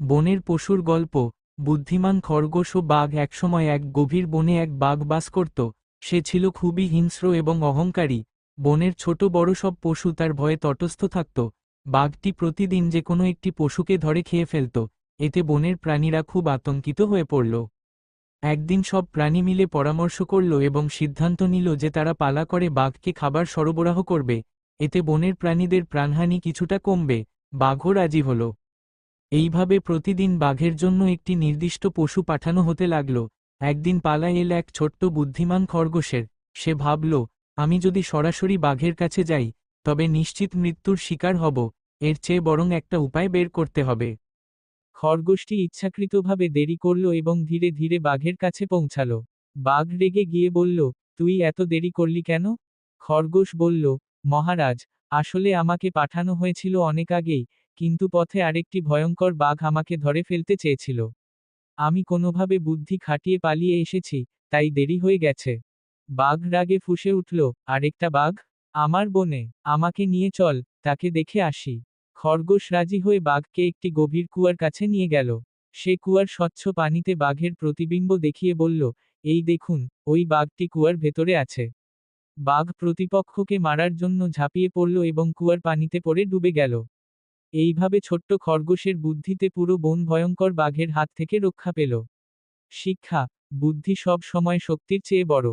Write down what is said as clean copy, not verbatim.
বনের পশুর গল্প। বুদ্ধিমান খরগোশ ও বাঘ একসময় এক গভীর বনে এক বাঘ বাস করত। সে ছিল খুবই হিংস্র এবং অহংকারী। বনের ছোট বড় সব পশু তার ভয়ে তটস্থ থাকত। বাঘটি প্রতিদিন যে কোনো একটি পশুকে ধরে খেয়ে ফেলত। এতে বনের প্রাণীরা খুব আতঙ্কিত হয়ে পড়ল। একদিন সব প্রাণী মিলে পরামর্শ করল এবং সিদ্ধান্ত নিল যে তারা পালা করে বাঘকে খাবার সরবরাহ করবে। এতে বনের প্রাণীদের প্রাণহানি কিছুটা কমবে। বাঘও রাজি হল। এইভাবে প্রতিদিন বাঘের জন্য একটি নির্দিষ্ট পশু পাঠানো হতে লাগল। একদিন পালা এল এক ছোট্ট বুদ্ধিমান খরগোশের। সে ভাবল, আমি যদি সরাসরি বাঘের কাছে যাই, তবে নিশ্চিত মৃত্যুর শিকার হব। এর চেয়ে বরং একটা উপায় বের করতে হবে। খরগোশটি ইচ্ছাকৃতভাবে দেরি করল এবং ধীরে ধীরে বাঘের কাছে পৌঁছাল। বাঘ রেগে গিয়ে বলল, তুই এত দেরি করলি কেন? খরগোশ বলল, মহারাজ, আসলে আমাকে পাঠানো হয়েছিল অনেক আগেই, কিন্তু পথে আরেকটি ভয়ঙ্কর বাঘ আমাকে ধরে ফেলতে চেয়েছিল। আমি কোনোভাবে বুদ্ধি খাটিয়ে পালিয়ে এসেছি, তাই দেরি হয়ে গেছে। বাঘ রাগে ফুঁসে উঠল, আরেকটা বাঘ? আমার বনে, আমাকে নিয়ে চল, তাকে দেখে আসি। খরগোশ রাজি হয়ে বাঘকে একটি গভীর কুয়ার কাছে নিয়ে গেল। সে কুয়ার স্বচ্ছ পানিতে বাঘের প্রতিবিম্ব দেখিয়ে বলল, এই দেখুন, ওই বাঘটি কুয়ার ভেতরে আছে। বাঘ প্রতিপক্ষকে মারার জন্য ঝাঁপিয়ে পড়ল এবং কুয়ার পানিতে পড়ে ডুবে গেল। এইভাবে ছোট্ট খরগোশের বুদ্ধিতে পুরো বন ভয়ঙ্কর বাঘের হাত থেকে রক্ষা পেল। শিক্ষা: বুদ্ধি সব সময় শক্তির চেয়ে বড়।